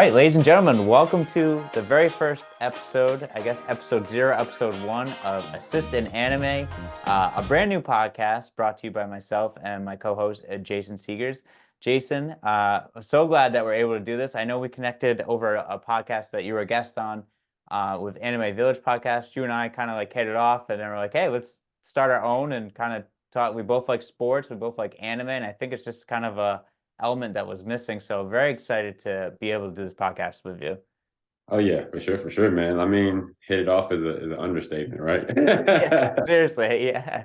right, ladies and gentlemen, welcome to the very first episode, I guess episode 0, episode 1 of Assist in Anime, a brand new podcast brought to you by myself and my co-host, Jason Segers. Jason, so glad that we're able to do this. I know we connected over a podcast that you were a guest on with Anime Village podcast. You and I kind of like hit it off, and then we're like, hey, let's start our own and kind of talk. We both like sports, we both like anime, and I think it's just kind of a element that was missing. So very excited to be able to do this podcast with you. Oh yeah, for sure, man. I mean, hit it off is an understatement, right? Yeah, seriously, yeah.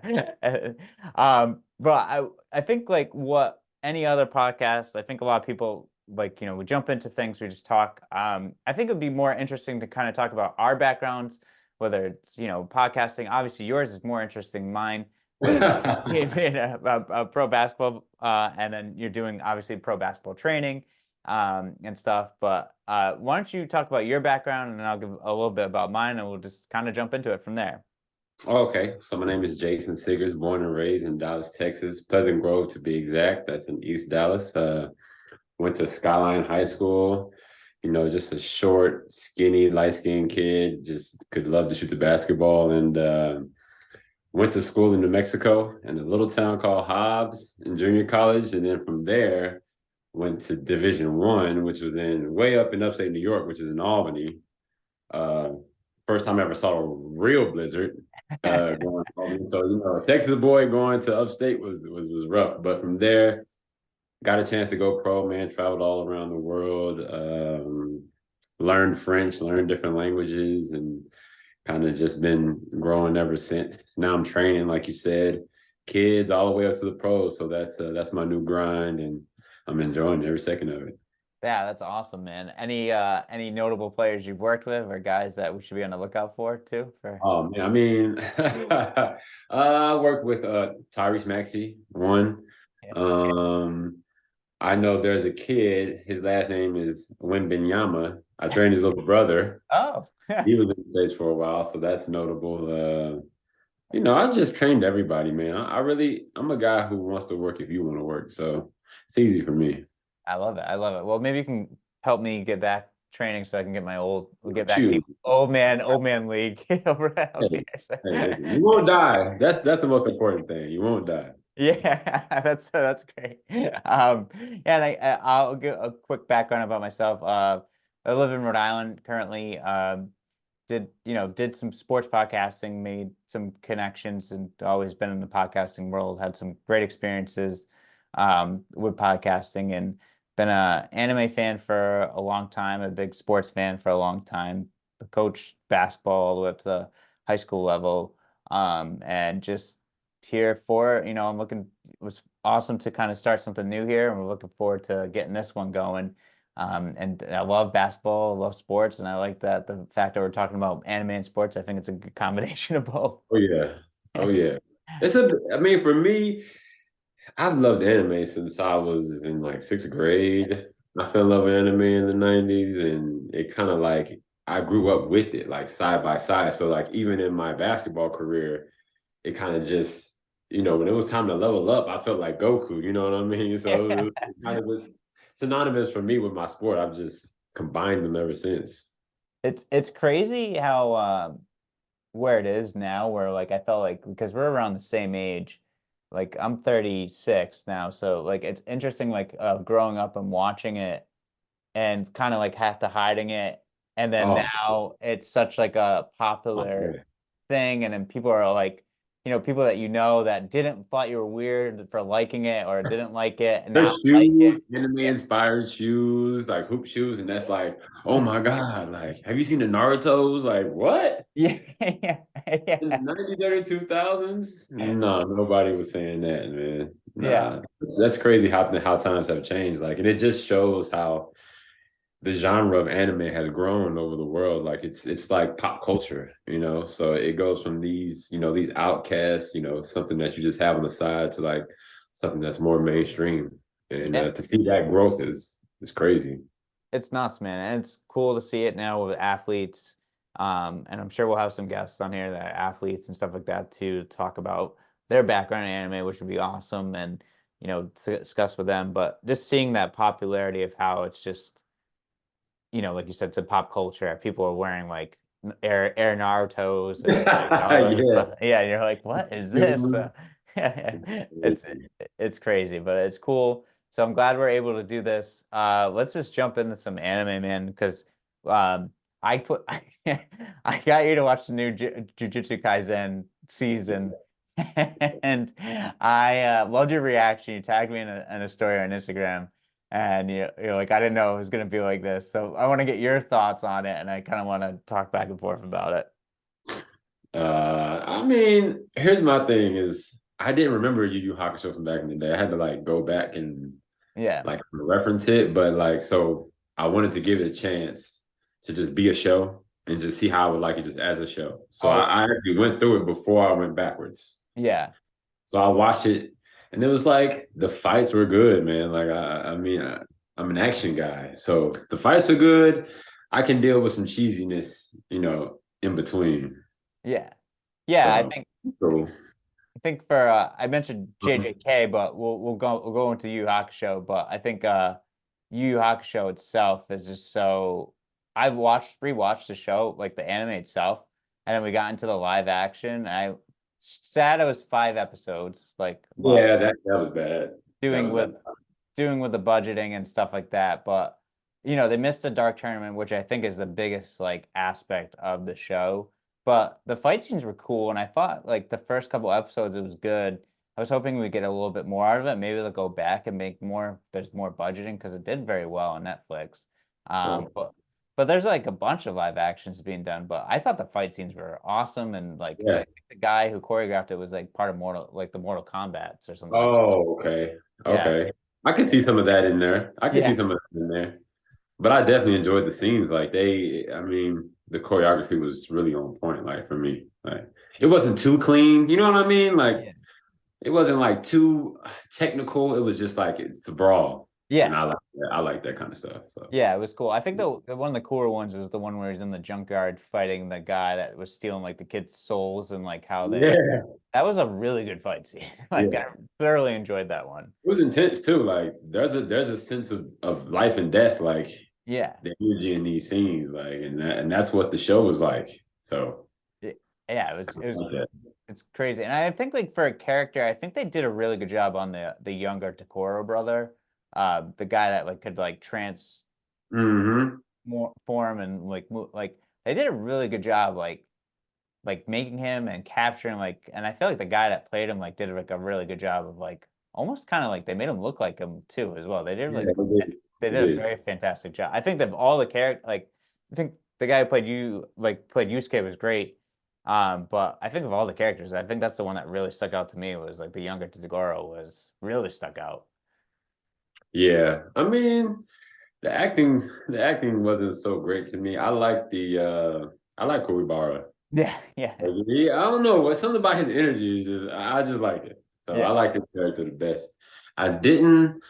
But I think like what any other podcast, I think a lot of people like, we jump into things, we just talk. I think it'd be more interesting to kind of talk about our backgrounds, whether it's, podcasting. Obviously, yours is more interesting than mine with being a pro basketball, and then you're doing obviously pro basketball training and stuff. But why don't you talk about your background, and then I'll give a little bit about mine, and we'll just kind of jump into it from there. Okay, so my name is Jason Siggers, born and raised in Dallas, Texas, Pleasant Grove to be exact. That's in East Dallas. Went to Skyline High School. Just a short, skinny, light-skinned kid. Just could love to shoot the basketball, and went to school in New Mexico in a little town called Hobbs in junior college, and then from there went to Division 1, which was in way up in upstate New York, which is in Albany. Uh, First time I ever saw a real blizzard. Going to Albany. So a Texas boy going to upstate was rough. But from there, got a chance to go pro. Man, traveled all around the world. Learned French, learned different languages, and kind of just been growing ever since. Now I'm training, like you said, kids all the way up to the pros. So that's my new grind, and I'm enjoying every second of it. Yeah, that's awesome, man. Any notable players you've worked with or guys that we should be on the lookout for too? Oh man, I mean, I worked with Tyrese Maxey, one. Yeah. Um, I know there's a kid. His last name is Wembenyama. I trained his little brother. Oh, He was in the States for a while, so that's notable. I just trained everybody, man. I'm a guy who wants to work if you want to work, so it's easy for me. I love it. I love it. Well, maybe you can help me get back training so I can get back in the Shoot, old man league over hey, here. hey, listen, you won't die. That's the most important thing. You won't die. Yeah, that's great. And I'll give a quick background about myself. I live in Rhode Island currently. Did some sports podcasting, made some connections, and always been in the podcasting world. Had some great experiences with podcasting, and been a anime fan for a long time, a big sports fan for a long time. Coached basketball all the way up to the high school level, and just here for, it was awesome to kind of start something new here, and we're looking forward to getting this one going. And I love basketball, I love sports, and I like that the fact that we're talking about anime and sports. I think it's a good combination of both. Oh yeah, oh yeah. I mean, for me, I've loved anime since I was in like sixth grade. I fell in love with anime in the 90s, and it kind of like I grew up with it, like side by side. So like even in my basketball career, it kind of just, when it was time to level up, I felt like Goku, you know what I mean? So it was kind of just synonymous for me with my sport. I've just combined them ever since. It's crazy how where it is now, where like I felt like because we're around the same age, like I'm 36 now, so like it's interesting like growing up and watching it and kind of like half to hiding it, and then Oh, now it's such like a popular okay. thing, and then people are like, people that that didn't thought you were weird for liking it or didn't like it and now There's like it. shoes, anime inspired shoes, like hoop shoes, and that's like, oh my God, like, have you seen the Naruto's? Like, what? Yeah, yeah, In the yeah, 90s, early 2000s? No, nobody was saying that, man. yeah. Nah, that's crazy how times have changed. Like, and it just shows how the genre of anime has grown over the world. Like, it's like pop culture, So it goes from these outcasts, something that you just have on the side to like something that's more mainstream. And Yeah. to see that growth is crazy. It's nuts, man. And it's cool to see it now with athletes. And I'm sure we'll have some guests on here that are athletes and stuff like that too, to talk about their background in anime, which would be awesome, and to discuss with them. But just seeing that popularity of how it's just you know, like you said, to pop culture, people are wearing like Air Naruto's and like all this Yeah. stuff. Yeah, and you're like, what is this? It's it's crazy, but it's cool. So I'm glad we're able to do this. Let's just jump into some anime, man, because um, I put I got you to watch the new Jujutsu Kaisen season, and I loved your reaction. You tagged me in a story on Instagram. And you're like, I didn't know it was going to be like this. So I want to get your thoughts on it, and I kind of want to talk back and forth about it. I mean, here's my thing is I didn't remember Yu Yu Hakusho from back in the day. I had to like go back and Yeah. like reference it, but like so I wanted to give it a chance to just be a show and just see how I would like it just as a show. So Oh, I actually went through it before I went backwards. yeah. So I watched it and it was like the fights were good, man. Like I'm an action guy. So the fights were good. I can deal with some cheesiness, in between. Yeah. Yeah. So, so I think for I mentioned JJK, but we'll go into Yu Yu Hakusho, but I think Yu Yu Hakusho itself is just so I rewatched the show, like the anime itself, and then we got into the live action. I sad it was 5 episodes, like, but yeah, that was bad. That doing was with bad. doing with the budgeting and stuff like that. But they missed the dark tournament, which I think is the biggest like aspect of the show. But the fight scenes were cool, and I thought like the first couple episodes it was good. I was hoping we'd get a little bit more out of it. Maybe they'll go back and make more. There's more budgeting because it did very well on Netflix. Oh, But there's like a bunch of live actions being done. But I thought the fight scenes were awesome, and like I yeah. think the guy who choreographed it was like part of the Mortal Kombat's or something like that. Oh, okay. Yeah. Okay. I can see some of that in there. I can see Yeah. some of that in there. But I definitely enjoyed the scenes. Like I mean, the choreography was really on point, like for me. Like it wasn't too clean, you know what I mean? Like Yeah. it wasn't like too technical. It was just like it's a brawl. And Yeah. I like that kind of stuff. So Yeah, it was cool. I think the one of the cooler ones was the one where he's in the junkyard fighting the guy that was stealing like the kids' souls and like how they yeah, that was a really good fight scene. Like yeah. I thoroughly enjoyed that one. It was intense too. Like there's a sense of life and death, like Yeah. the energy in these scenes, like and that's what the show was like. So Yeah, I like that. it's crazy. And I think like for a character, I think they did a really good job on the younger Takoro brother. The guy that like could like Hmm. form and like like they did a really good job like making him and capturing like and I feel like the guy that played him like did like a really good job of like almost kind of like they made him look like him too as well. They did Yeah, like they they did a did. very fantastic job. I think that all the character like I think the guy who played Yusuke was great. But I think of all the characters, I think that's the one that really stuck out to me was like the younger Toguro was really stuck out. Yeah. I mean, the acting wasn't so great to me. I like Kuwabara. Yeah, yeah, Like, I don't know what something about his energy is just I just like it. So I yeah, like his character the best. I didn't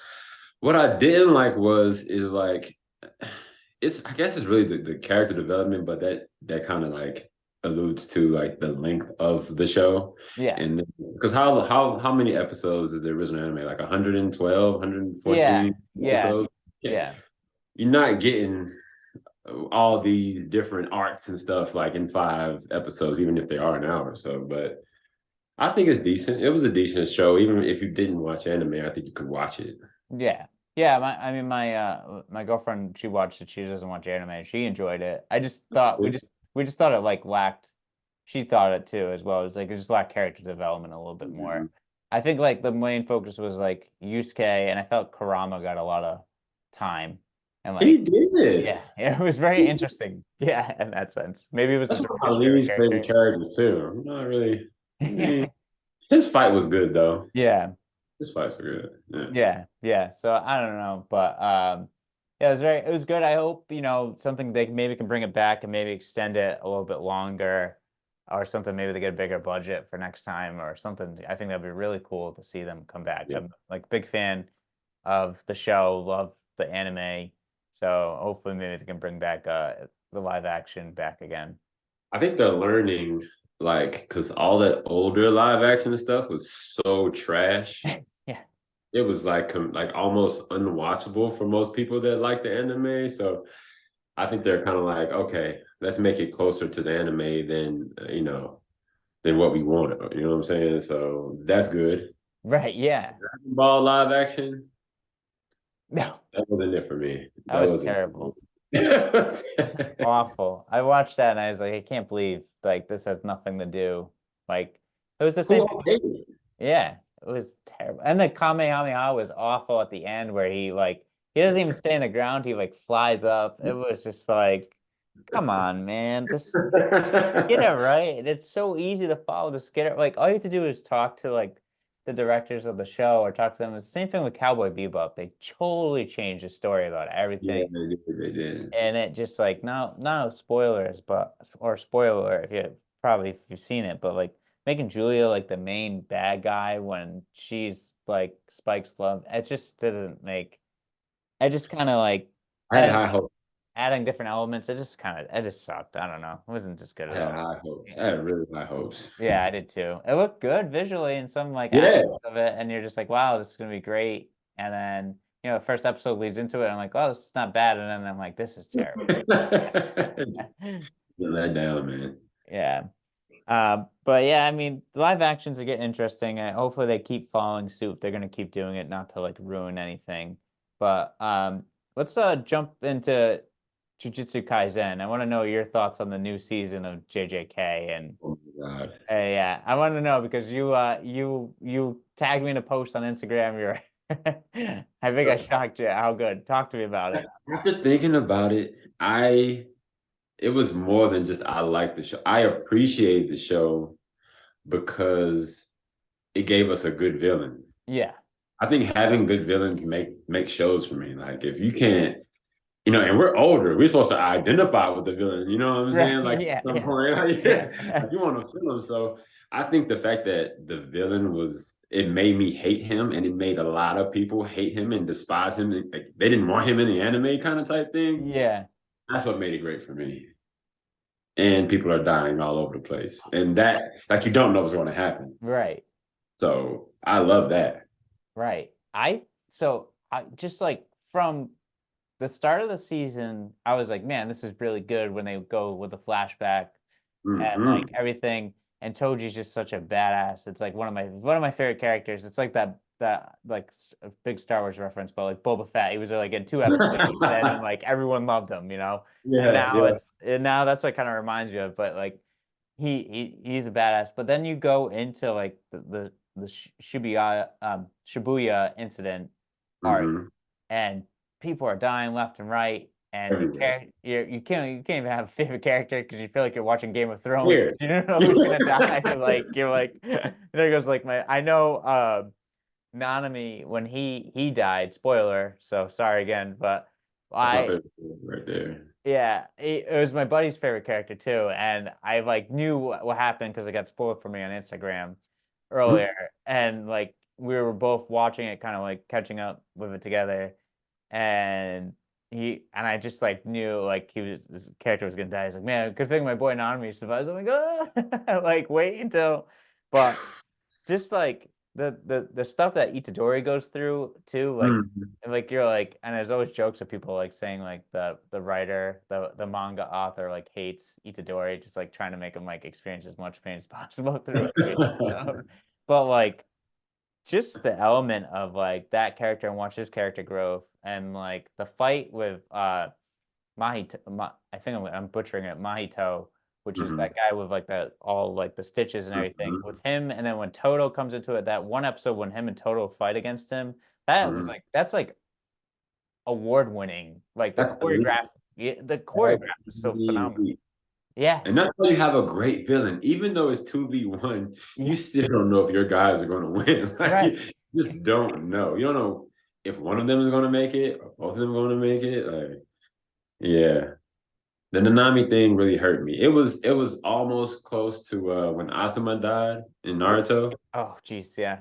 what I didn't like is like I guess it's really the character development, but that kind of like alludes to like the length of the show. yeah, And because how many episodes is the original anime? Like 112, yeah, 114 yeah, episodes? Yeah. yeah. You're not getting all these different arcs and stuff like in 5 episodes, even if they are an hour or so. But I think it's decent. It was a decent show. Even if you didn't watch anime, I think you could watch it. Yeah. Yeah, I mean my girlfriend she watched it. She doesn't watch anime. She enjoyed it. I just thought we just thought it like lacked she thought it too as well. It's like it just lacked character development a little bit more. Mhm. I think like the main focus was like Yusuke and I felt Kurama got a lot of time and He like did. yeah, it was very interesting. Yeah, in that sense. Maybe it was That's one of my George's favorite least favorite character. characters too. I'm not really. I mean, his fight was good though. Yeah. His fights were good. Yeah. Yeah, yeah. So I don't know, but yeah, it was good. I hope, something they maybe can bring it back and maybe extend it a little bit longer or something. Maybe they get a bigger budget for next time or something. I think that'd be really cool to see them come back. Yeah. I'm like big fan of the show, love the anime. So hopefully maybe they can bring back the live action back again. I think they're learning like because all that older live action stuff was so trash. Yeah. It was like almost unwatchable for most people that like the anime. So I think they're kind of like, okay, let's make it closer to the anime than than what we wanted. You know what I'm saying? So that's good. Right, yeah. Dragon Ball live action, No, that wasn't it for me. that That was wasn't. terrible. That's It. awful. I watched that and I was like, I can't believe like this has nothing to do. Like it was the same Who thing. okayed Yeah, it was terrible. And the Kamehameha was awful at the end where he doesn't even stay in the ground, he like flies up. It was just like, come on, man. Just get it it? right. It's so easy to follow. Just get it like all you have to do is talk to like the directors of the show or talk to them. It's the same thing with Cowboy Bebop. They totally changed the story about Yeah, everything. they did. They did. And it just like no spoilers, but or spoiler if you probably if you've seen it, but like making Julia like the main bad guy when she's like Spike's love, it just didn't make. I just kind of like I had and high hopes. adding different elements. It just sucked. I don't know. It wasn't just good I at had all. high hopes. Yeah, I had really high hopes. yeah, I did too. It looked good visually in some like Yeah. aspects of it, and you're just like, wow, this is gonna be great. And then the first episode leads into it. And I'm like, oh, this is not bad. And then I'm like, this is terrible. Get let down, man. Yeah. But yeah, I mean, the live actions are getting interesting. Hopefully they keep following suit. They're gonna keep doing it, not to like ruin anything. But let's jump into Jujutsu Kaisen. I want to know your thoughts on the new season of JJK and Oh my God. yeah, I want to know because you tagged me in a post on Instagram. You're I think I shocked you. How good? Talk to me about it. After thinking about it, it was more than just I liked the show. I appreciate the show because it gave us a good villain. Yeah. I think having good villains make shows for me. Like if you can't, and we're older, we're supposed to identify with the villain. You know what I'm Right. saying? Like Yeah. at some Yeah. point, like, Yeah. you want to feel him. So I think the fact that the villain it made me hate him, and it made a lot of people hate him and despise him. Like, they didn't want him in the anime kind of type thing. Yeah. That's what made it great for me. And people are dying all over the place, and that like you don't know what's going to happen. Right. So I love that. Right. I just like from the start of the season, I was like, man, this is really good when they go with the flashback and like Mm-hmm. everything. And Toji's just such a badass. It's like one of my favorite characters. It's like that like a big Star Wars reference, but like Boba Fett, he was like in 2 episodes and like everyone loved him. And Yeah, now yeah. now that's what kind of reminds me of. But like he's a badass. But then you go into like the Shibuya incident arc, Mm-hmm. and people are dying left and right, and Everywhere. you can't even have a favorite character because you feel like you're watching Game of Thrones. Here. You don't know who's gonna die. You're like there goes like I know Nanami when he died. Spoiler. So sorry again, but That's my I favorite right there. yeah, it was my buddy's favorite character too, and I like knew what happened because it got spoiled for me on Instagram earlier, and like we were both watching it, kind of like catching up with it together, and I just like knew like this character was gonna die. He's like, man, good thing my boy Nanami survives. I'm like, like wait until, but just like the stuff that Itadori goes through too, like Mhm. and like you're like, and there's always jokes of people like saying like the writer, the manga author like hates Itadori, just like trying to make him like experience as much pain as possible through it. But like just the element of like that character and watch his character growth and like the fight with I think I'm butchering it, Mahito, which is Mhm. that guy with like all like the stitches and everything Mhm. with him, and then when Toto comes into it, that one episode when him and Toto fight against him, that was Mhm. like that's like award winning. Like That's elite. the That's choreograph is so phenomenal. elite. And Yes. that's why you have a great villain. Even though it's 2v1, you Yeah. still don't know if your guys are going to win. Like Right. you just don't know. You don't know if one of them is going to make it or both of them are going to make it. Like, yeah. The Nanami thing really hurt me. It was almost close to when Asuma died in Naruto. Oh, geez, yeah.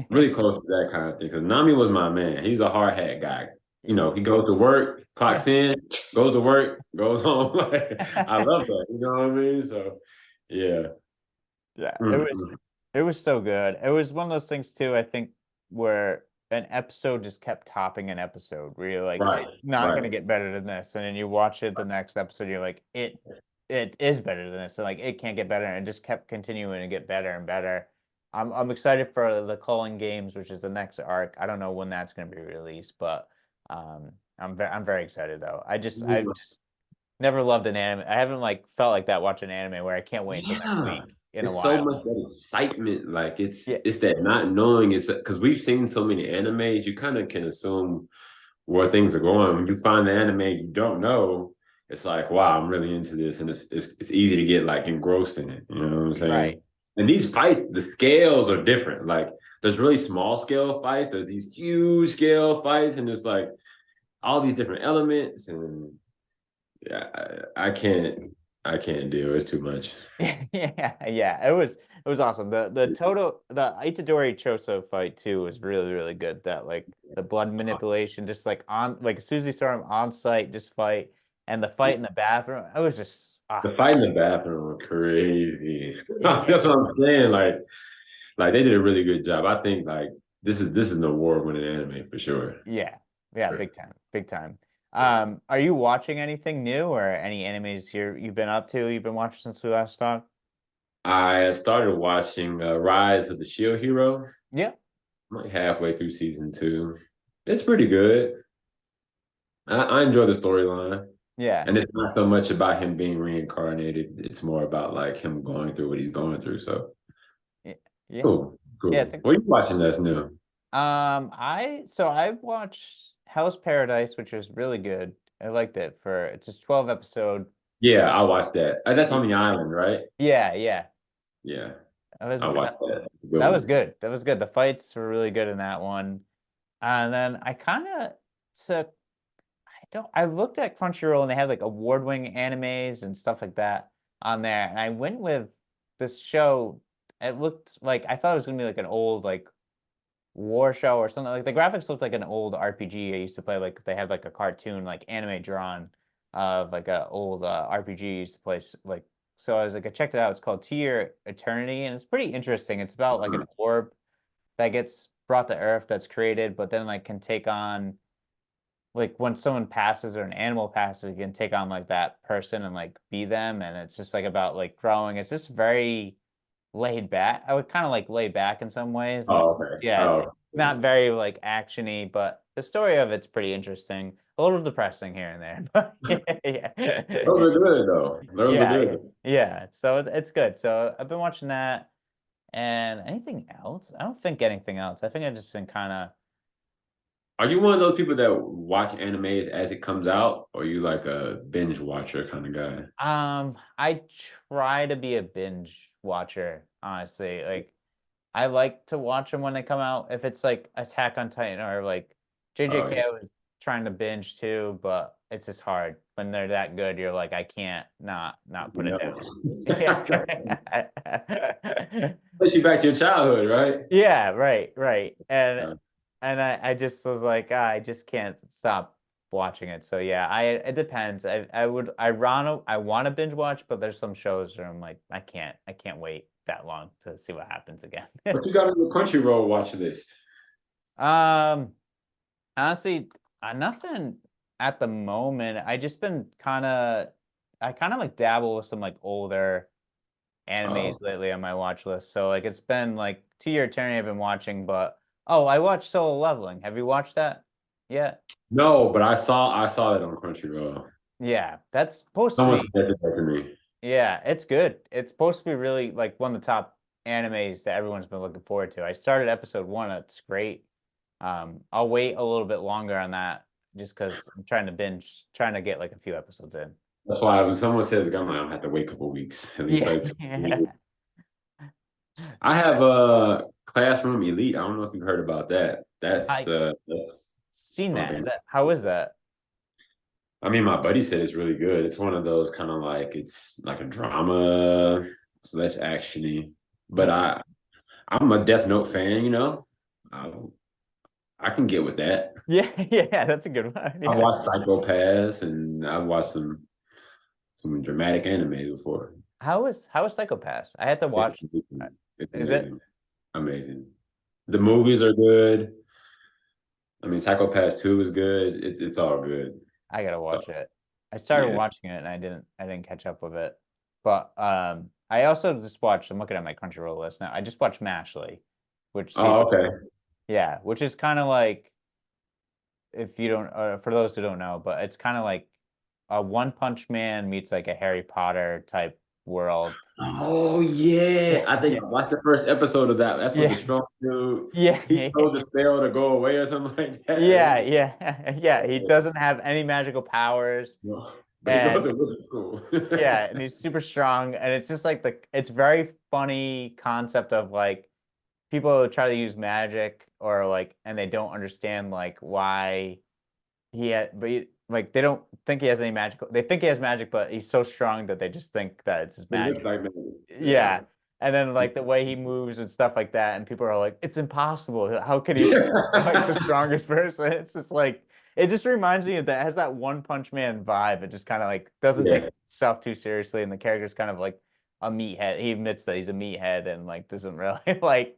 Really close to that kind of thing. Because Nami was my man. He's a hard hat guy. He goes to work, clocks Yeah. in, goes to work, goes home. Like, I love that. You know what I mean? So, yeah. Yeah, Mhm. it was so good. It was one of those things too, I think, where an episode just kept topping an episode where you're like, Right, it's not right. gonna get better than this, and then you watch it the next episode, you're like, it is better than this, and like it can't get better, and it just kept continuing to get better and better. I'm excited for the Culling Games, which is the next arc. I don't know when that's gonna be released, but I'm very excited though. I just never loved an anime. I haven't like felt like that watching anime where I can't wait until next Yeah, week in a it's so while. much that excitement. Like Yeah, it's that not knowing. It's because we've seen so many animes, you kind of can assume where things are going. When you find the anime you don't know, it's like, wow, I'm really into this, and it's easy to get like engrossed in it. You know what I'm right. saying? And these fights, the scales are different. Like there's really small scale fights, there's these huge scale fights, and it's like all these different elements, and yeah, I can't do it. It's too much. Yeah, it was awesome. The Itadori Choso fight too was really good. That like the blood manipulation, just like on like as soon as he saw him on site, just fight, and the fight in the bathroom. I was just The fight in the bathroom was crazy. yeah, That's what I'm saying. Like they did a really good job. I think like this is an award winning anime for sure. yeah, big time, big time. Are you watching anything new or any animes you've been up to? You've been watching since we last talked? I started watching Rise of the Shield Hero. Yeah, I'm like halfway through season two. It's pretty good. I enjoy the storyline. yeah, And it's not so much about him being reincarnated. It's more about like him going through what he's going through. So yeah, yeah. cool, Yeah, cool. What are you watching that's new? I watched Hell's Paradise, which was really good. I liked it for it's just 12 episode. Yeah, I watched that. That's Y- on the island, right? Yeah. Yeah, That was I watched that, that. Good that was one. good. That was good. The fights were really good in that one. And then I kind of took I looked at Crunchyroll and they had like award-winning animes and stuff like that on there. And I went with this show. It looked like I thought it was gonna be like an old like war show or something. Like the graphics looked like an old RPG I used to play. Like they had like a cartoon, like anime drawn of like a old RPG I used to play. Like so, I was like, I checked it out. It's called To Your Eternity, and it's pretty interesting. It's about like an Mhm. orb that gets brought to Earth that's created, but then like can take on like when someone passes or an animal passes, it can take on like that person and like be them, and it's just like about like growing. It's just very laid back. I would kind of like lay back in some ways. Oh, It's okay. yeah, it's Oh, not very like actiony, but the story of it's pretty interesting. A little depressing here and there, but yeah, those are good though. Those are yeah. good. Yeah. So it's good. So I've been watching that, and anything else? I don't think anything else. I think I've just been kind of Are you one of those people that watch animes as it comes out, or are you like a binge watcher kind of guy? I try to be a binge watcher, honestly. Like I like to watch them when they come out. If it's like Attack on Titan or like Oh JJK, yeah. I was trying to binge too, but it's just hard when they're that good. You're like, I can't not put it No. down. Yeah. Takes you back to your childhood, right? Yeah, right. And Uh, I just was like, I just can't stop watching it. So yeah, I it depends. I want to binge watch, but there's some shows where I'm like, I can't wait that long to see what happens again. what you got on your Crunchyroll watch list? Um, honestly, nothing at the moment. I kind of like dabble with some like older Oh animes lately on my watch list. So like it's been like To Your Eternity I've been watching, but oh, I watched Solo Leveling. Have you watched that yet? no, but I saw that on Crunchyroll. Yeah, that's supposed to Someone be suggested that to me. yeah, it's good. It's supposed to be really like one of the top animes that everyone's been looking forward to. I started episode one, it's great. I'll wait a little bit longer on that just because I'm trying to binge, trying to get like a few episodes in. That's why when someone says I'm like, I'll have to wait a couple weeks, at least Yeah. like 2 weeks. I have a Classroom Elite. I don't know if you've heard about that. I That's seen one that. thing. How is that? I mean, my buddy said it's really good. It's one of those kind of like it's like a drama, it's less actiony. But Okay. I'm a Death Note fan, you know. I, I can get with that. Yeah, that's a good one. I've Yeah. watched Psycho Pass and I've watched some dramatic anime before. How is Psycho Pass? I had to It's watch. amazing. It's Is it? amazing. Amazing. The movies are good. I mean, Psycho Pass 2 is good. It's all good. I gotta So watch it. I started yeah. watching it and I didn't catch up with it. But I also just watched, I'm looking at my Crunchyroll list now. I just watched Mashley, which Oh, season, okay. yeah, which is kind of like, if you don't, for those who don't know, but it's kind of like a One Punch Man meets like a Harry Potter type world. Oh yeah, I think Yeah, I watched the first episode of that. That's what the yeah, strong dude. yeah, He told the sparrow to go away or something like that, yeah, right? yeah, yeah. He Yeah. doesn't have any magical powers, No. But he goes and to wizard school. yeah, and he's super strong, and it's just like it's very funny concept of like people try to use magic or like, and they don't understand like why like they don't think he has any magical. They think he has magic, but he's so strong that they just think that it's his It looks magic. like man. Yeah. Yeah. And then like the way he moves and stuff like that, and people are like, it's impossible. How can he be like the strongest person? It's just like it just reminds me of that, it has that One Punch Man vibe. It just kind of like doesn't take Yeah, itself too seriously, and the character's kind of like a meathead. He admits that he's a meathead and like doesn't really like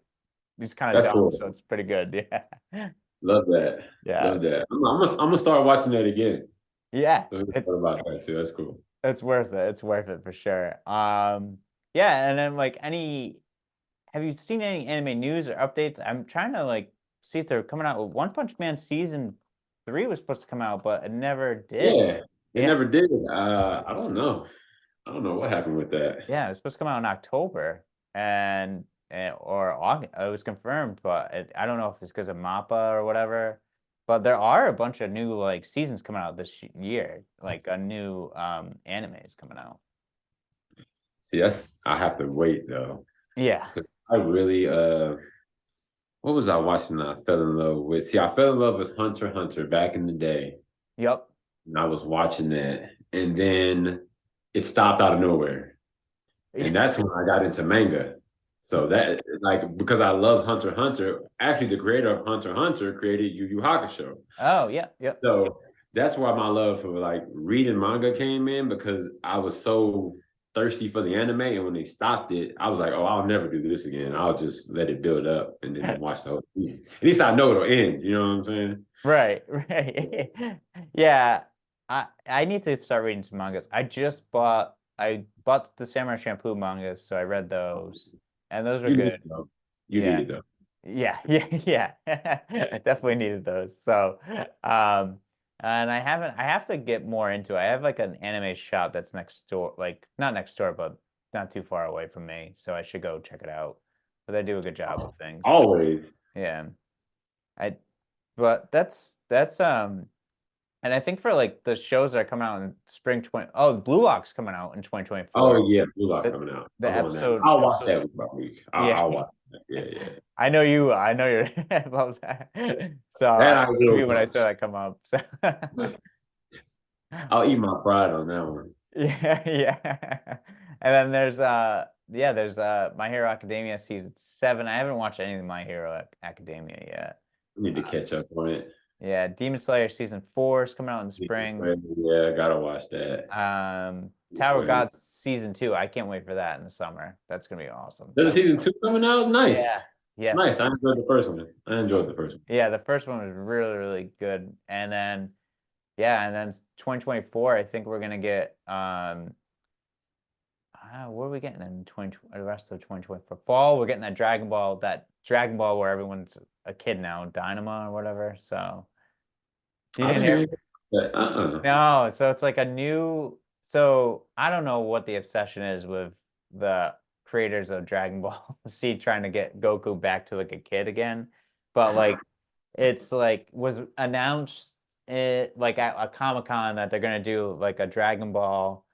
he's kind of that's dumb, cool. so it's pretty good. Yeah. Love that. Yeah. Love that. I'm gonna start watching that again. Yeah. So we It's thought about that too. That's cool. it's worth it. It's worth it for sure. Yeah, and then like have you seen any anime news or updates? I'm trying to like see if they're coming out with One Punch Man season 3 was supposed to come out, but it never did. Yeah, it Yeah. never did. I don't know. I don't know what happened with that. Yeah, it was supposed to come out in October or August. It was confirmed, but I don't know if it's because of MAPPA or whatever. But there are a bunch of new like seasons coming out this year, like a new anime is coming out. See, that's I have to wait though. Yeah. 'Cause I really what was I watching that I fell in love with? See, I fell in love with Hunter x Hunter back in the day. Yep. And I was watching that. And then it stopped out of nowhere. And that's when I got into manga. So that like because I love Hunter x Hunter, actually the creator of Hunter x Hunter created Yu Yu Hakusho. Oh, yeah, yep. So that's why my love for like reading manga came in because I was so thirsty for the anime. And when they stopped it, I was like, oh, I'll never do this again. I'll just let it build up and then watch the whole season. At least I know it'll end. You know what I'm saying? Right, right. Yeah. I need to start reading some mangas. I bought the Samurai Champloo mangas, so I read those. And those were You need good. it though. You need Yeah. it though. Yeah, yeah, yeah. Definitely needed those. So, and I have to get more into it. I have like an anime shop that's next door, like not next door, but not too far away from me. So I should go check it out. But they do a good job with things. Always. Yeah. I, but that's and I think for like the shows that are coming out in spring 20, oh, Blue Lock's coming out in 2024. Oh yeah, Blue Lock's The, coming out. the I'm on that. I'll watch episode, that week by week. yeah. I'll watch that. Yeah, yeah. I know you're about that. So That I I believe will you when I watch. saw that come up. So I'll eat my pride on that one. yeah, yeah. And then there's My Hero Academia season 7. I haven't watched any of My Hero Academia yet. I need to catch up on it. Yeah, Demon Slayer season 4 is coming out in spring. Yeah, gotta watch that. Tower of God season 2. I can't wait for that in the summer. That's gonna be awesome. There's a season 2 coming out. Nice. Yeah. Yes. Nice. I enjoyed the first one. I enjoyed the first one. Yeah, the first one was really, really good. And then yeah, and then 2024, I think we're gonna get what are we getting in the rest of 2024? Fall, we're getting that Dragon Ball where everyone's a kid now, Dynamo or whatever. So you I didn't didn't hear? hear that. No, so it's like a new. So I don't know what the obsession is with the creators of Dragon Ball Z trying to get Goku back to like a kid again, but like it's like was announced like at a Comic-Con that they're gonna do like a Dragon Ball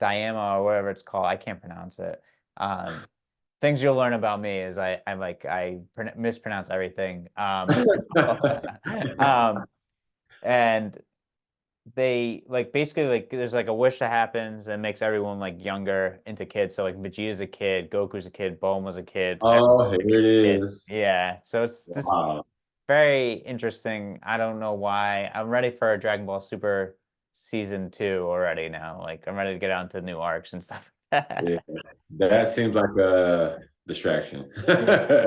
Diema or whatever it's called. I can't pronounce it. Things you'll learn about me is I mispronounce everything. Um, and they like basically like there's like a wish that happens and makes everyone like younger into kids. So like Vegeta's a kid, Goku's a kid, Bulma's a kid. Oh, Everyone's here it kid. is. Yeah. So it's this Wow. very interesting. I don't know why. I'm ready for a Dragon Ball Super season 2 already now. Like I'm ready to get on to new arcs and stuff. Yeah. That seems like distraction.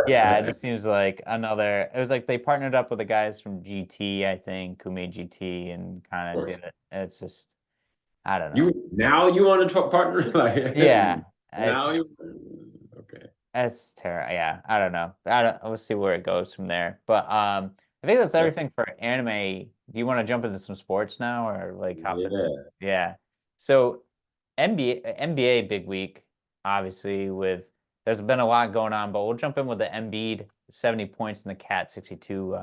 Yeah, it just seems like another. It was like they partnered up with the guys from GT, I think, who made GT and kind of did it. It's just, I don't know. You want to partner like Yeah, it's now just you okay. it's terrible. Yeah, I don't know. I don't. We'll see where it goes from there. But I think that's Yeah. everything for anime. Do you want to jump into some sports now, or like hop in? Yeah. Yeah. So NBA big week, obviously. With there's been a lot going on, but we'll jump in with the Embiid 70 points and the Cat 62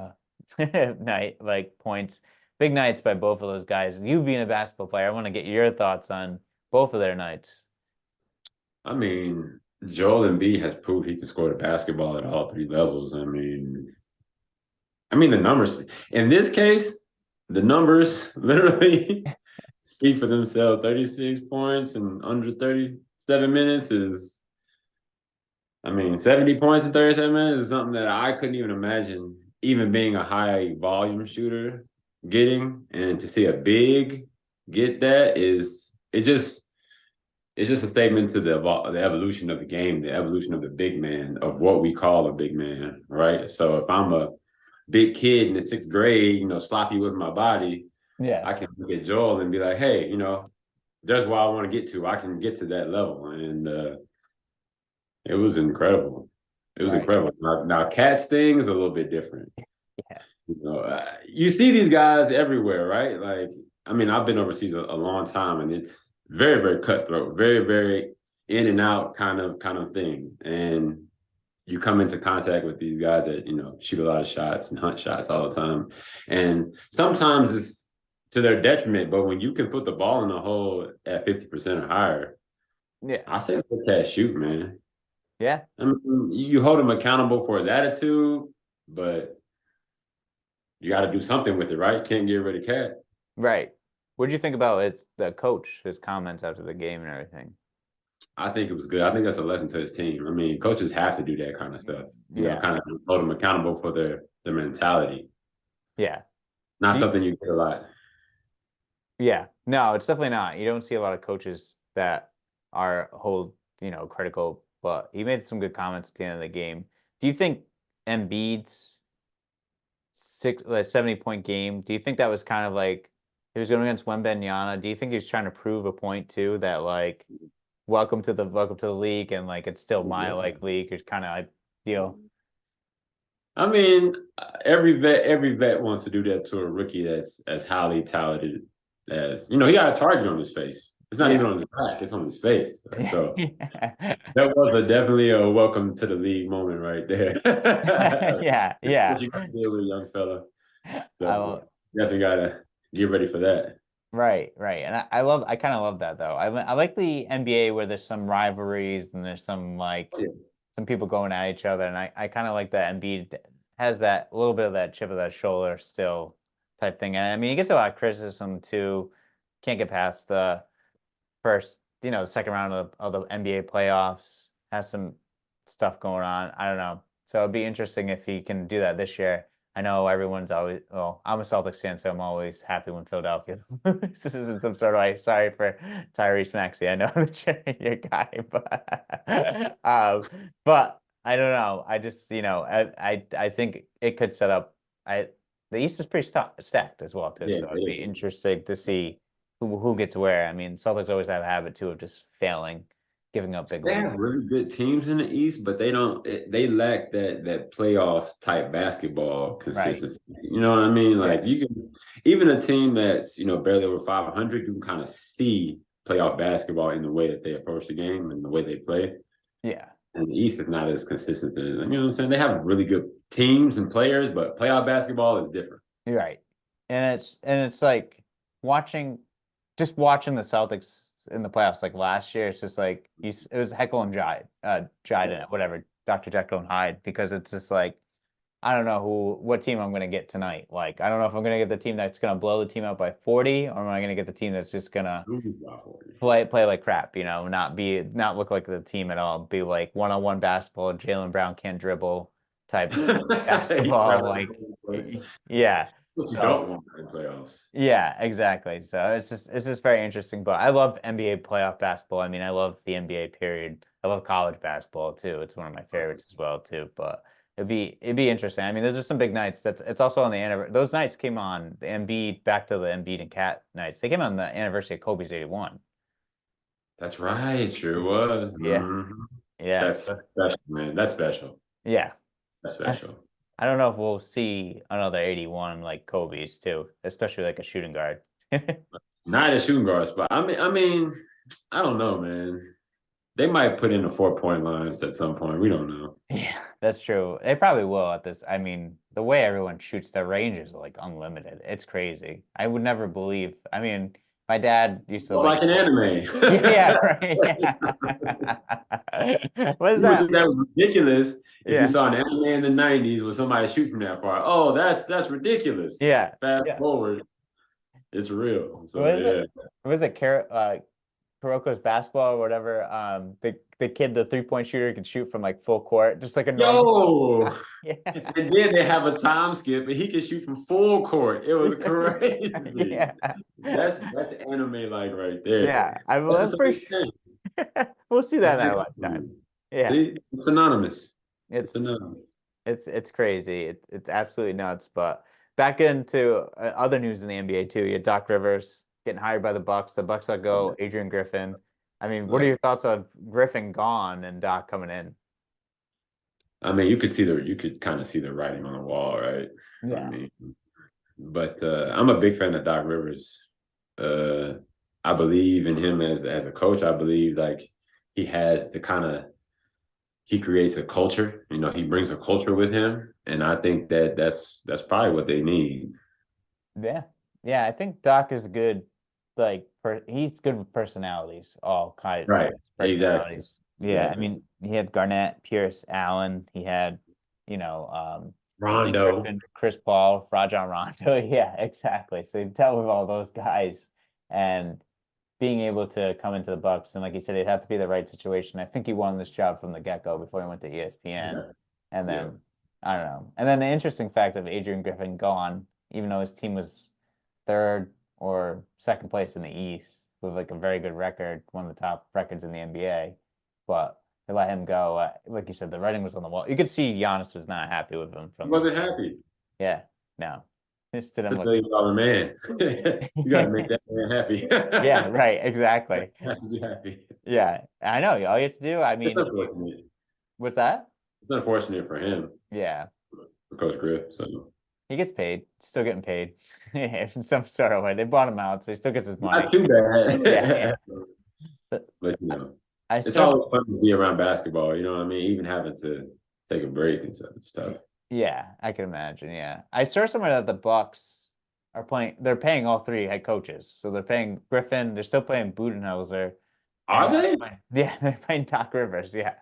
night like points. Big nights by both of those guys. You being a basketball player, I want to get your thoughts on both of their nights. I mean, Joel Embiid has proved he can score the basketball at all three levels. I mean the numbers in this case, the numbers literally speak for themselves. 36 points in under 37 minutes is, I mean, 70 points in 37 minutes is something that I couldn't even imagine even being a high volume shooter getting. And to see a big get that is it's just a statement to the evolution of the game, the evolution of the big man, of what we call a big man, right? So if I'm a big kid in the sixth grade, sloppy with my body, Yeah. I can look at Joel and be like, hey, there's where I want to get to. I can get to that level. And it was incredible. It was Right. incredible. Now Cat's thing is a little bit different. Yeah. You see these guys everywhere, right? Like, I mean, I've been overseas a long time, and it's very, very cutthroat, very, very in and out kind of thing. And you come into contact with these guys that shoot a lot of shots and hunt shots all the time, and sometimes it's to their detriment. But when you can put the ball in the hole at 50% or higher, Yeah. I say let Cat shoot, man. Yeah. I mean, you hold him accountable for his attitude, but you got to do something with it, right? Can't get rid of Cat. Right. What did you think about the coach, his comments after the game and everything? I think it was good. I think that's a lesson to his team. I mean, coaches have to do that kind of stuff. Yeah. Kind of hold them accountable for their mentality. Yeah. Not Do you- something you get a lot. yeah. No, it's definitely not. You don't see a lot of coaches that are critical, but he made some good comments at the end of the game. Do you think Embiid's 70-point game, do you think that was kind of like he was going against Wembanyama? Do you think he was trying to prove a point too that like welcome to the league and like it's still my like league is kind of like deal? I mean, every vet wants to do that to a rookie that's as highly talented as he got a target on his face. It's not even Yeah. on his back; it's on his face. So Yeah. that was definitely a welcome to the league moment right there. Yeah, What yeah. you got to deal with, a young fella. I So love, definitely gotta get ready for that. right, right. And I kind of love that though. I like the NBA where there's some rivalries and there's some like Yeah. some people going at each other. And I kind of like that Embiid has that a little bit of that chip of that shoulder still type thing. And I mean, he gets a lot of criticism too. Can't get past the first, the second round of the NBA playoffs. Has some stuff going on. I don't know. So it'd be interesting if he can do that this year. I know everyone's always, well, I'm a Celtics fan, so I'm always happy when Philadelphia loses. This isn't some sort of like, sorry for Tyrese Maxey. I know I'm cheering your guy, but I don't know. I just, I think it could set up. The East is pretty stacked as well too, Yeah, so it'd be it is. interesting to see who gets where. I mean, Celtics always have a habit too of just failing, giving up big They have leads. really good teams in the East, but they don't. They lack that playoff type basketball Right. consistency. You know what I mean? Like Yeah. you can even a team that's barely over 500, you can kind of see playoff basketball in the way that they approach the game and the way they play. Yeah. And the East is not as consistent as you know what I'm saying. They have really good teams and players, but playoff basketball is different. You're right. And it's like watching just watching the Celtics in the playoffs like last year, it's just like it was Heckle and Jide and whatever, Dr. Jekyll and Hyde, because it's just like I don't know what team I'm gonna get tonight. Like I don't know if I'm gonna get the team that's gonna blow the team out by 40, or am I gonna get the team that's just gonna play like crap, not look like the team at all, be like one-on-one basketball, Jaylen Brown can't dribble type basketball, like yeah. What you So don't want in playoffs. yeah, exactly. So it's just very interesting. But I love NBA playoff basketball. I mean, I love the NBA period. I love college basketball too. It's one of my favorites as well too. But it'd be interesting. I mean, those are some big nights. It's also on the anniversary. Those nights came on the Embiid back to the Embiid and Cat nights. They came on the anniversary of Kobe's 81. That's right. Sure was. Yeah, yeah, That's special, man. That's special. yeah. That's I, special. I don't know if we'll see another 81 like Kobe's too, especially like a shooting guard. Not a shooting guard spot. I mean, I don't know, man. They might put in the 4-point lines at some point. We don't know. Yeah, that's true. They probably will at this. I mean, the way everyone shoots, their range is like unlimited. It's crazy. I would never believe. I mean, my dad used to It's like an anime. yeah, right. Yeah. What is You would that? think that was ridiculous if Yeah. you saw an anime in the 90s with somebody shoot from that far. Oh, that's ridiculous. Yeah. Fast Yeah. forward, it's real. So What is yeah. it? Was it Kuroko's basketball or whatever? The kid, the 3-point shooter, could shoot from like full court, just like a normal. Yo, Yeah. and then they have a time skip, and he can shoot from full court. It was crazy. Yeah. That's anime like right there. Yeah. I'm That's the pretty same sure thing. we'll see that in our lifetime. Yeah. See, it's synonymous. It's Synonymous. it's crazy. It's absolutely nuts. But back into other news in the NBA too. You had Doc Rivers getting hired by the Bucks. The Bucks let go Adrian Griffin. I mean, what are your thoughts on Griffin gone and Doc coming in? I mean, you could kind of see the writing on the wall, right? Yeah. I mean, but I'm a big fan of Doc Rivers. I believe in him as a coach. I believe like he has the kind of he creates a culture. You know, he brings a culture with him, and I think that's probably what they need. Yeah. Yeah, I think Doc is good. Like he's good with personalities, all kinds Right. of personalities. Yeah, I Exactly. mean, he had Garnett, Pierce, Allen. He had, Blake Rondo. Griffin, Chris Paul, Rajon Rondo. Yeah, exactly. So you tell with all those guys and being able to come into the Bucks, and like you said, it'd have to be the right situation. I think he won this job from the get-go before he went to ESPN. Yeah. And then Yeah. I don't know. And then the interesting fact of Adrian Griffin gone, even though his team was third or second place in the East with like a very good record, one of the top records in the NBA, but they let him go. Like you said, the writing was on the wall. You could see Giannis was not happy with him He from wasn't happy. Yeah, no, this didn't It's a look. $1 billion man. You got to make that man happy. Yeah, right, exactly. Have to be happy. Yeah, I know. All you have to do. I It's mean, unfortunate. what's that? It's unfortunate for him, Yeah, for Coach Griff. So he gets paid. Still getting paid in some sort of way. They bought him out, so he still gets his money. not too bad. Yeah, yeah. But I it's saw. always fun to be around basketball. You know what I mean? Even having to take a break and stuff. Yeah, I can imagine. Yeah, I saw somewhere that the Bucks are playing. They're paying all three head coaches, so they're paying Griffin. They're still paying Budenholzer. Are they? Yeah, they're paying Doc Rivers. Yeah.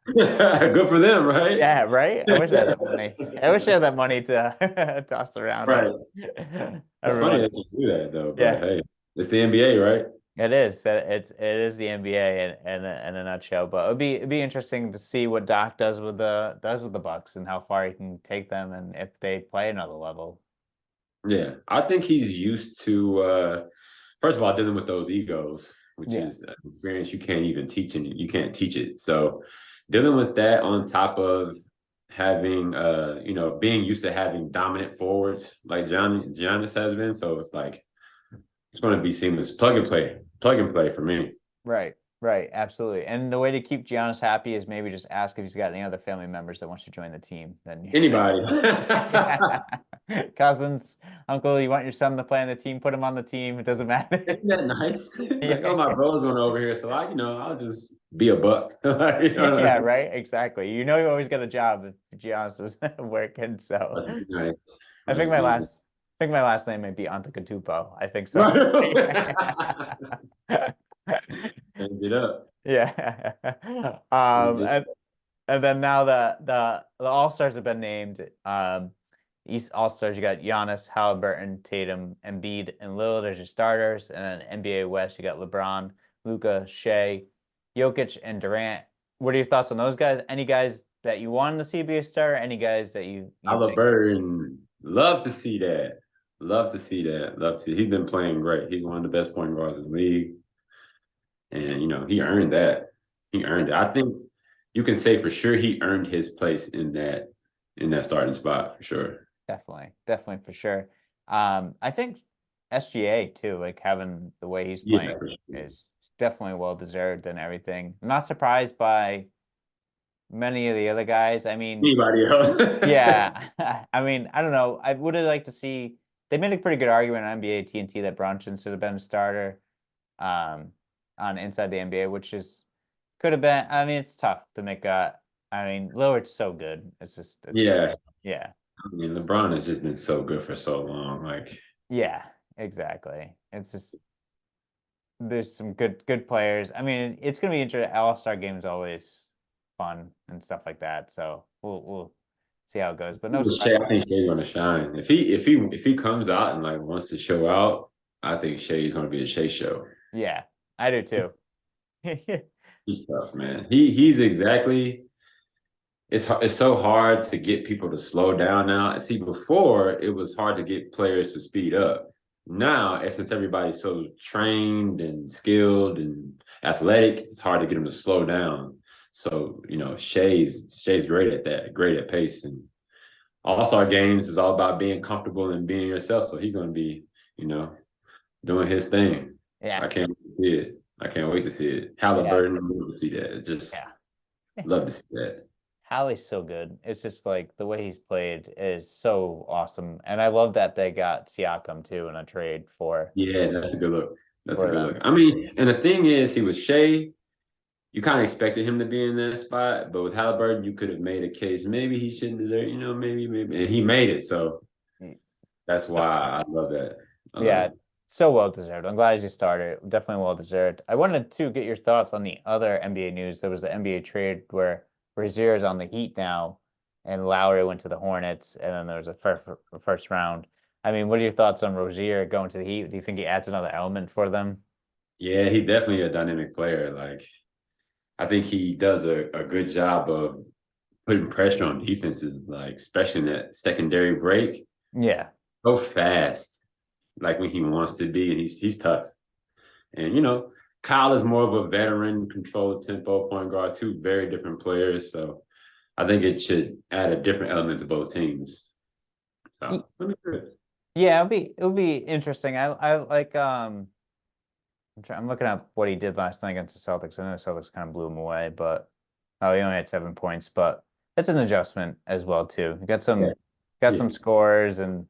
Good for them, right? Yeah, right. I wish I had that money. I wish I had that money to toss around. Right. It's funny that you do that though. But Yeah. hey, it's the NBA, right? It is. It is the NBA in a nutshell. But it'd be interesting to see what Doc does with the Bucks and how far he can take them and if they play another level. Yeah, I think he's used to first of all dealing with those egos, which Yeah. is an experience you can't even teach, and you can't teach it. So dealing with that on top of having being used to having dominant forwards like Giannis has been, so it's like it's going to be seamless, plug and play for me. Right. Right. Absolutely. And the way to keep Giannis happy is maybe just ask if he's got any other family members that wants to join the team. Then Anybody. Cousins, uncle, you want your son to play on the team? Put him on the team. It doesn't matter. Isn't that nice? Like, oh, my brother's going over here, so I'll just be a buck. Yeah, right. Exactly. You always got a job if Giannis is working. So Nice. I think my last name may be Antetokounmpo. I think so. Change it up. Yeah. And then now the All-Stars have been named. East All-Stars, you got Giannis, Halliburton, Tatum, Embiid, and Lillard as your starters. And then NBA West, you got LeBron, Luka, Shea, Jokic, and Durant. What are your thoughts on those guys? Any guys that you wanted to see be a starter? Any guys that you think? Halliburton, love to see that. Love to see that. Love to. He's been playing great. He's one of the best point guards in the league. And, he earned that. He earned it. I think you can say for sure he earned his place in that starting spot for sure. Definitely, definitely for sure. I think SGA too, like having the way he's Yeah, playing for sure. is definitely well deserved and everything. I'm not surprised by many of the other guys. I mean, Anybody else? yeah, I mean, I don't know. I would have liked to see they made a pretty good argument on NBA TNT that Brunson should have been a starter um on Inside the NBA, which is could have been. I mean, it's tough to make a. I mean, Lillard's so good. It's tough. Yeah. Yeah. I mean, LeBron has just been so good for so long. Like, Yeah, exactly. It's just there's some good players. I mean, it's gonna be interesting. All-Star game is always fun and stuff like that. So we'll see how it goes. But no Shea, surprise. I think Shea's gonna shine. If he comes out and like wants to show out, I think Shea's gonna be a Shea show. Yeah, I do too. He's tough, man. He's exactly. It's so hard to get people to slow down now. See, before it was hard to get players to speed up. Now, since everybody's so trained and skilled and athletic, it's hard to get them to slow down. So, Shea's great at that, great at pace. And All-Star games is all about being comfortable and being yourself. So he's gonna be, you know, doing his thing. Yeah, I can't wait to see it. I can't wait to see it. yeah, Halliburton, I love to see that. Just yeah. love to see that. Hallie's so good. It's just like the way he's played is so awesome. And I love that they got Siakam too in a trade Yeah, that's a good look. That's a for good look. them. I mean, and the thing is, he was Shea. You kind of expected him to be in that spot, but with Halliburton, you could have made a case. Maybe he shouldn't deserve, maybe. And he made it. So that's So, why I love that. I love yeah, it. so well deserved. I'm glad you started. Definitely well deserved. I wanted to get your thoughts on the other NBA news. There was the NBA trade where Rozier's on the Heat now, and Lowry went to the Hornets, and then there was a first round. I mean, what are your thoughts on Rozier going to the Heat? Do you think he adds another element for them? Yeah, he's definitely a dynamic player. Like, I think he does a good job of putting pressure on defenses, like, especially in that secondary break. Yeah. So fast, like when he wants to be, and he's tough. And Kyle is more of a veteran, controlled tempo point guard, two very different players. So I think it should add a different element to both teams. Y- So let me do it. Yeah, it'll be interesting. I like I'm looking at what he did last night against the Celtics. I know the Celtics kind of blew him away, but oh, he only had 7 points, but that's an adjustment as well too. He Yeah, got yeah, some scores, and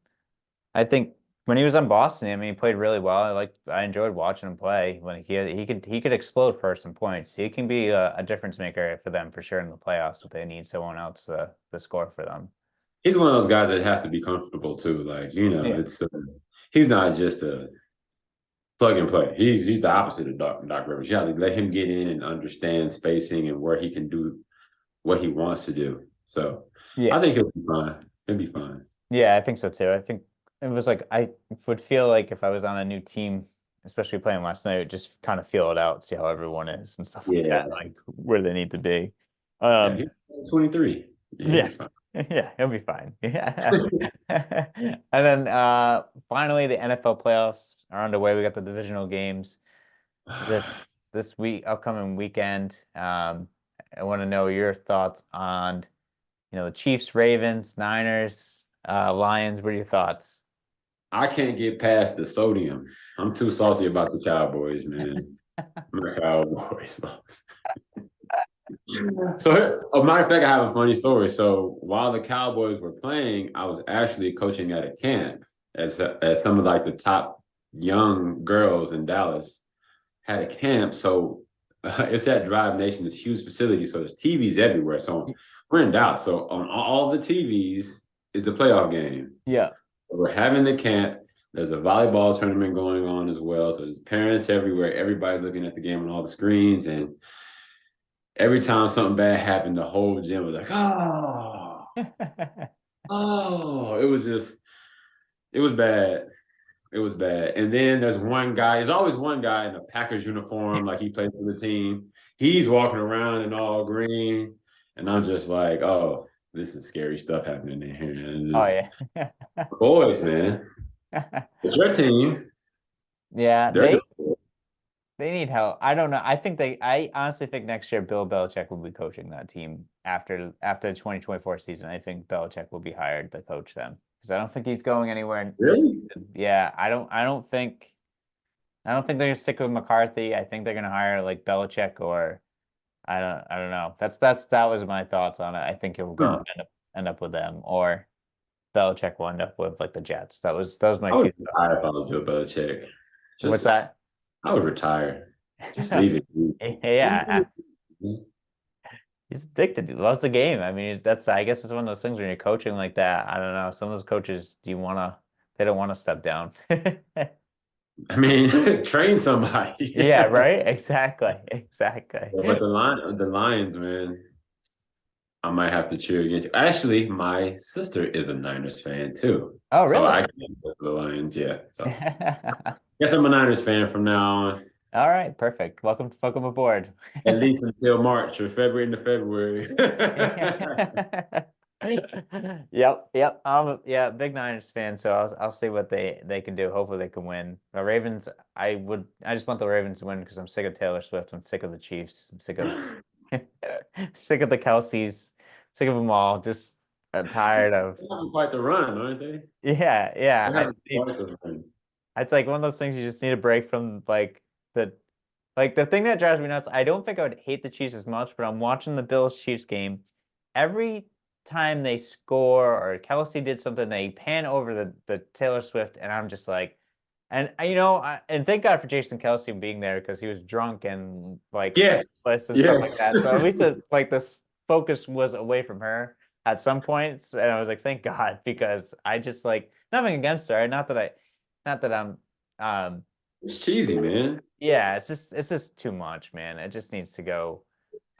I think when he was on Boston, I mean, he played really well. I enjoyed watching him play. When he could explode for some points. He can be a difference maker for them for sure in the playoffs if they need someone else to score for them. he's one of those guys that have to be comfortable too. Like Yeah. it's he's not just a plug and play. He's the opposite of Doc Rivers. You have to let him get in and understand spacing and where he can do what he wants to do. So I Yeah. think he'll be fine. He'll be fine. Yeah, I think so too. I think it was like I would feel like if I was on a new team, especially playing last night, just kind of feel it out, see how everyone is and stuff like that, Yeah, like where they need to be. yeah. Um, He's 23. Yeah, he'll yeah, be fine. yeah, he'll be fine. Yeah. And then finally the NFL playoffs are underway. We got the divisional games this week, upcoming weekend. I want to know your thoughts on, the Chiefs, Ravens, Niners, Lions. What are your thoughts? I can't get past the sodium. I'm too salty about the Cowboys, man. My Cowboys lost. So, a matter of fact, I have a funny story. So, while the Cowboys were playing, I was actually coaching at a camp as some of like the top young girls in Dallas had a camp. So, it's at Drive Nation, this huge facility. So there's TVs everywhere. So we're in Dallas. So on all the TVs is the playoff game. Yeah. We're having the camp. There's a volleyball tournament going on as well. So there's parents everywhere. Everybody's looking at the game on all the screens. And every time something bad happened, the whole gym was like, oh, oh. It was bad. It was bad. And then there's always one guy in a Packers uniform, like he plays for the team. He's walking around in all green. And I'm just like, oh, this is scary stuff happening in here. And Oh just yeah. boys, man. It's your team. Yeah, They're they good. They need help. I don't know. I honestly think next year Bill Belichick will be coaching that team after the 2024 season. I think Belichick will be hired to coach them because I don't think he's going anywhere this Really? season. Yeah, I don't think they're gonna stick with McCarthy. I think they're gonna hire like Belichick or I don't know. That was my thoughts on it. I think it will go Hmm. end up with them or Belichick will end up with like the Jets. That was my I would two retire if I was Bill Belichick. What's Just, that? I would retire. Just leave it. Just Yeah, leave it. he's addicted. He loves the game. I mean, that's I guess it's one of those things when you're coaching like that. I don't know. Some of those coaches, they don't want to step down. I mean, train somebody. Yeah, right? Exactly. Exactly. But the Lions, man, I might have to cheer against you. Actually, my sister is a Niners fan too. Oh, So I really? can go for the Lions, yeah. So guess I'm a Niners fan from now on, All right, perfect. Welcome aboard. at least until March or February into February. Yep. Yeah, big Niners fan, so I'll see what they can do. Hopefully they can win. The Ravens, I just want the Ravens to win because I'm sick of Taylor Swift. I'm sick of the Chiefs. I'm sick of sick of the Kelseys, sick of them all. Just I'm tired of They're having quite the run, aren't they? yeah. They're I having just need quite the run. it's like one of those things you just need a break from the the thing that drives me nuts. I don't think I would hate the Chiefs as much, but I'm watching the Bills Chiefs game. Every time they score or Kelsey did something, they pan over the Taylor Swift, and I'm just like, and thank God for Jason Kelsey being there because he was drunk and like Yeah, listless and stuff yeah. like that. So at least this focus was away from her at some points, and I was like, thank God, because I just like nothing against her. Not that I'm It's cheesy, man. yeah, it's just too much, man. It just needs to go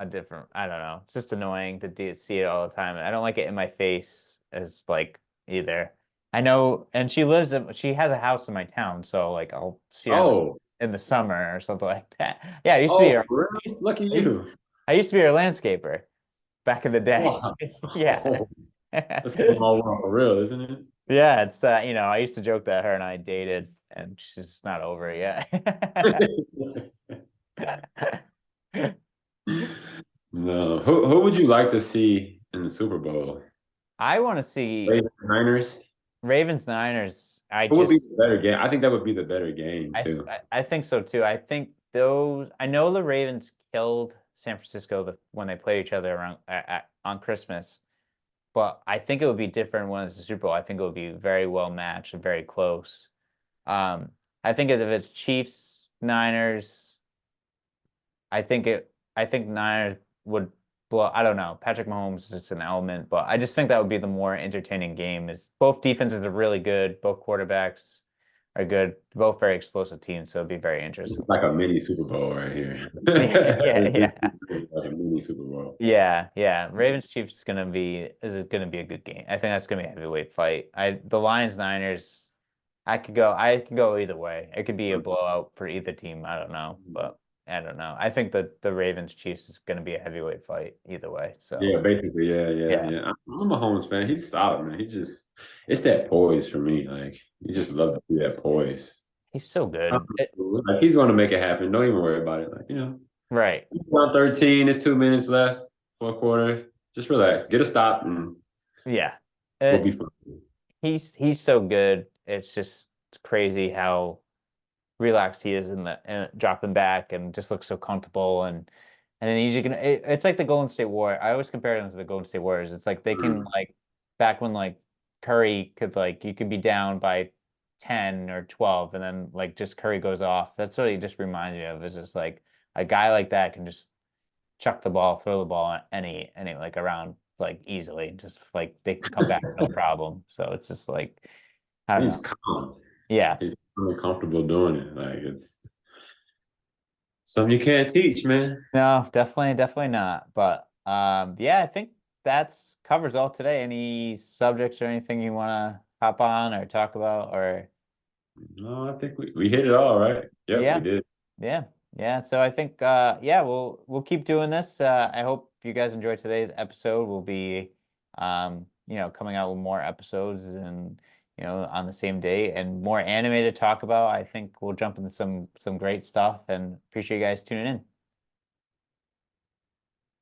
a different, I don't know. It's just annoying to see it all the time. I don't like it in my face as like either. I know, and she has a house in my town, so like I'll see her Oh, in the summer or something like that. Yeah, I used to be oh, her, for real? Lucky I used, you. I used to be her landscaper back in the day. Wow. Yeah. Oh, that's a small world for real, isn't it? Yeah, it's that, I used to joke that her and I dated and she's just not over it yet. No. Who would you like to see in the Super Bowl? I want to see Ravens Niners? Ravens Niners. Who would be the better game? I think that would be the better game too. I think so too. I know the Ravens killed San Francisco when they played each other around on Christmas, but I think it would be different when it's the Super Bowl. I think it would be very well matched and very close. Um, I think if it's Chiefs Niners, I think it. I think Niners would blow. I don't know. Patrick Mahomes is an element, but I just think that would be the more entertaining game. Is both defenses are really good. Both quarterbacks are good. Both very explosive teams, so it'd be very It's interesting. like a mini Super Bowl right here. Yeah, yeah, yeah, Like a mini Super Bowl. yeah. Ravens Chiefs is gonna be a good game. I think that's gonna be a heavyweight fight. The Lions Niners. I could go either way. It could be a blowout for either team. I don't know, but I don't know. I think that the Ravens Chiefs is going to be a heavyweight fight either way. So Yeah, basically, yeah, yeah. I'm a Holmes fan. He's solid, man. It's that poise for me. Like, you just love to see that poise. he's so good. Like, he's going to make it happen. Don't even worry about it. Like, Right. on 13, it's 2 minutes left for a quarter. Just relax, get a stop, and Yeah. we'll It, be fine. he's so good. It's just crazy how relaxed he is in dropping back and just looks so comfortable and then it's like the Golden State Warriors. I always compare them to the Golden State Warriors. It's like they can Mm. like back when like Curry could like you could be down by 10 or 12 and then like just Curry goes off. That's what he just reminds me of. Is just like a guy like that can just chuck the ball, throw the ball any like around like easily. Just like they can come back no problem. So it's just like I don't He's know. calm. Yeah. He's really comfortable doing it. Like, it's something you can't teach, man. No, definitely not. But yeah, I think that's covers all today. Any subjects or anything you want to hop on or talk about or No, I think we hit it all right. Yep, we yeah, did. yeah, yeah. So I think yeah, we'll keep doing this. I hope you guys enjoyed today's episode. We'll be coming out with more episodes and on the same day, and more anime to talk about. I think we'll jump into some great stuff, and appreciate you guys tuning in.